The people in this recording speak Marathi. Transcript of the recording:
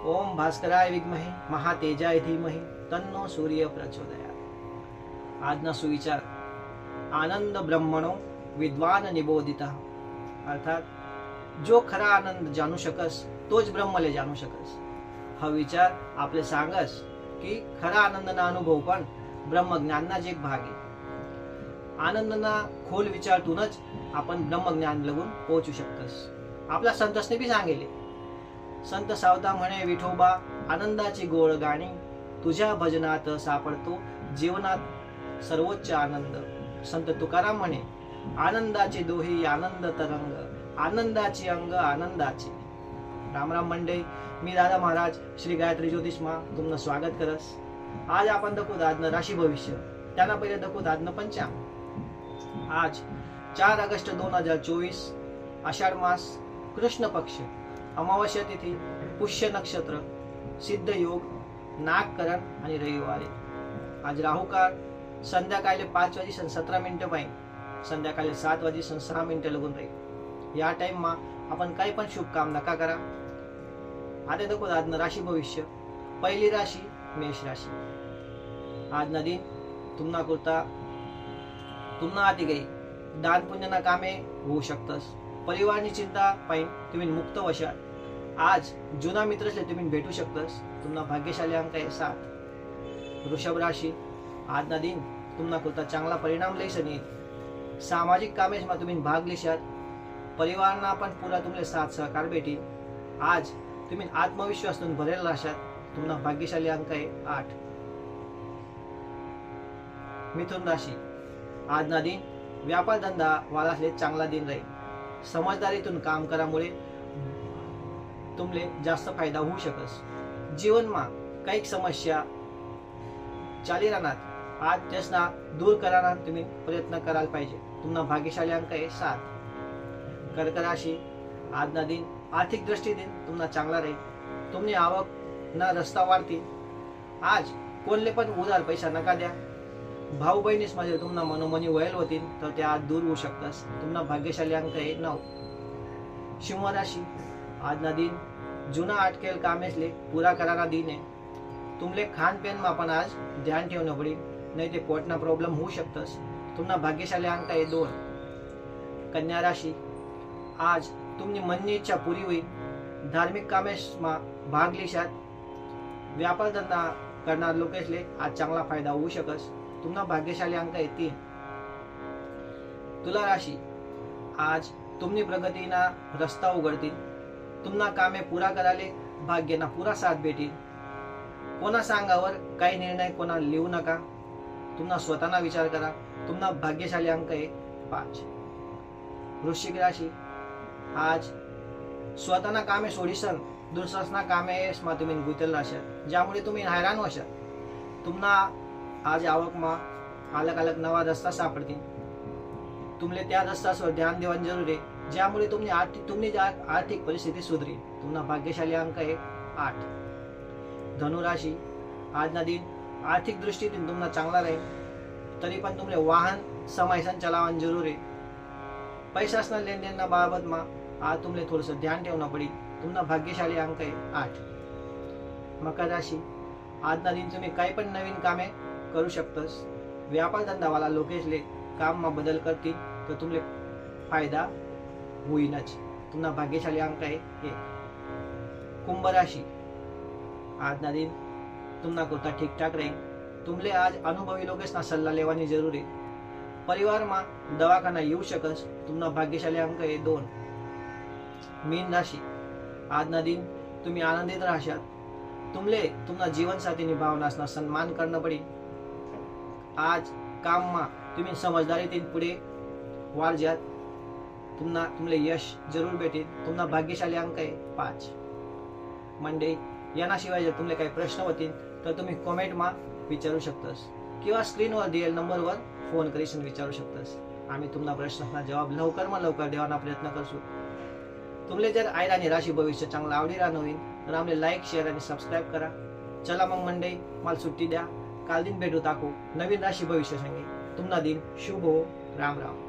ओम भास्कराय विद्महे महातेजाय धीमहि तन्नो सूर्य प्रचोदयात्. આજના સુવિચાર આનંદ બ્રહ્મણો વિદ્વાન નિબોધિતા. અર્થાત જો ખરા આનંદ જાણू શકસ તો જ બ્રહ્મલે જાણू શકસ. हा विचार आपले सांगस की खरा आनंदना अनुभव पण ब्रह्मज्ञानना જ એક ભાગ आहे. आनंदना खोल विचारतूनच आपण ब्रह्मज्ञान लगून पोहोचू शकतस. आपल्या संतसने बी सांगेले, संत सावता म्हणे विठोबा आनंदाची गोळ गाणी, तुझ्या भजनात सापडतो जीवनात सर्वोच्च आनंद. संत तुकाराम म्हणे आनंदाचे दोही आनंद तरंग, आनंदाची अंग आनंदाची. राम राम मंडळी, मी दादा महाराज श्री गायत्री ज्योतिषमा तुमनं स्वागत करस. आज आपण दखूत आजनं राशी भविष्य, त्यांना पहिले दखूत आजनं पंचांग. आज 4 ऑगस्ट 2024, आषाढ मास, कृष्ण पक्ष, अमावस्या तिथी, पुष्य नक्षत्र, सिद्ध योग, नागकरण आणि रविवारी. आज राहुकाळ संध्याकाळी 5:17 पाहिजे, संध्याकाळी 7:06 लागून राहील. या टाइम मा आपण काही पण शुभ काम नका करा. आता देखो आजनं राशी भविष्य. पहिली राशी मेष राशी. आजना दिन तुम्हाला करता तुम्हाला आधी गई दान पुण्यना कामे होऊ शकतस. परिवारनी चिंता पाहिजे तुम्ही मुक्त वशाल. आज जुना मित्रसले तुम्ही भेटू शकतस. तुम्हाला भाग्यशाली अंक आहे 7. वृषभ राशी. आजना दिन तुम्हाला करता चांगला परिणाम लईसन येईल. सामाजिक कामेस मा तुम्ही भाग लेशात. परिवारना पण पुरा तुमले साथ सहकार भेटी. आज तुम्ही आत्मविश्वासून भरेल राहशात. तुम्हाला भाग्यशाली अंक आहे 8. मिथुन राशी. आजना दिन व्यापार धंदा वालासले चांगला दिन राहील. समजदारीतून काम करामुळे तुमले जास्त फायदा होऊ शकस. जीवनमा काही समस्या चाली राहणार, आज त्यासना दूर करायला तुम्ही प्रयत्न करायला पाहिजे. तुम्हाला भाग्यशाली अंक आहे 7. कर्क राशी. आजना दिन आर्थिक दृष्टीने तुम्हाला चांगला राहील. तुमची आवक ना रस्ता वाढतील. आज कोणले पण उधार पैसा नका द्या. भाऊ बहिणीस मध्ये तुम्हाला मनोमनी वयल होतील तर त्या आज दूर होऊ शकतस. तुम्हाला भाग्यशाली अंक आहे 9. सिंह राशी. आजना दिन जुना अटकेल कामेसले पूरा कराना दिन आहे. तुमले खानपेन मा पण आज ध्यान ठेवणं पडेल, नाही ते पोटना प्रॉब्लेम होऊ शकतस. तुम्हाला भाग्यशाली अंक आहे 2. कन्या राशी. आज तुमची मननी इच्छा पुरी होईल. धार्मिक कामेस मा भाग लेशात. व्यापार धंदा करणार लोकेसले आज चांगला फायदा होऊ शकस. तुम्हाला भाग्यशाली अंक आहे 3. तुला राशी. आज तुमनी प्रगतीना रस्ता उघडतील. तुम्हाला कामे पुरा कराले भाग्यना पुरा साथ भेटील. कोणा सांगावर काही निर्णय कोणा लिहू नका. तुम्हाला स्वतःना विचार करा. तुम्हाला भाग्यशाली अंक आहे 5. वृश्चिक राशी. आज स्वतःना कामे सोडीसन दुसऱ्यासना कामे मा तुम्ही गुंतल राहशात, ज्यामुळे तुम्ही हैराण व्हाशात. तुम्हाला आज आवकमा अलग अलग नवा रस्ता सापडतील. तुमले त्या रस्त्यावर ध्यान देवान जरूर आहे, ज्यामुळे तुमची आर्थिक परिस्थिती सुधरेल. तुम्हाला भाग्यशाली अंक आहे 8. धनुराशी. आजना दिन आर्थिक दृष्टीने तुम्हाला चांगला राहील. तरी पण तुमले वाहन समयसन चलावण जरूर आहे. पैसासना लेनदेनना बाबत मा आज तुमले थोडंसं ध्यान ठेवणं पडेल. तुम्हाला भाग्यशाली अंक आहे 8. मकर राशी. आजना दिन तुम्ही काही पण नवीन कामे करू शकतस. व्यापार धंदावाला लोकेसले काम मा बदल करतील तर तुमले फायदा होईनच. तुम्हाला भाग्यशाली अंक आहे 1. कुंभ राशी. आजना दिन तुम्हाला करता ठीकठाक राहील. तुमले आज अनुभवी लोकेसना सल्ला लेवानी जरूर आहे. परिवार मा दवाखाना येऊ शकस. तुम्हाला भाग्यशाली अंक आहे 2. मीन राशी. आजना दिन तुम्ही आनंदित राहशात. तुमले तुम्हाला जीवनसाथीनी भावनासना सन्मान करणं पडेल. आज काम मा तुम्ही समजदारीने पुढे वाढजात. तुमले यश जरूर भेटेल. तुम्हाला भाग्यशाली अंक आहे 5. मंडळी, याशिवाय जर तुमले काही प्रश्न होतील तर तुम्ही कमेंट मा विचारू शकतस किंवा स्क्रीनवर दिलेल्या नंबरवर फोन करीसन विचारू शकतस. आम्ही तुम्हाला प्रश्नांना जवाब लवकर देवाना प्रयत्न करसू. तुमले जर आणि राशी भविष्य चांगलं आवडी राहणं होईल तर आम्हाला लाईक, शेअर आणि सबस्क्राईब करा. चला मग मंडळी, मला सुट्टी द्या. काल दिन भेटू टाकू नवीन राशी भविष्य संगे. तुम्हाला दिन शुभ हो. राम राम.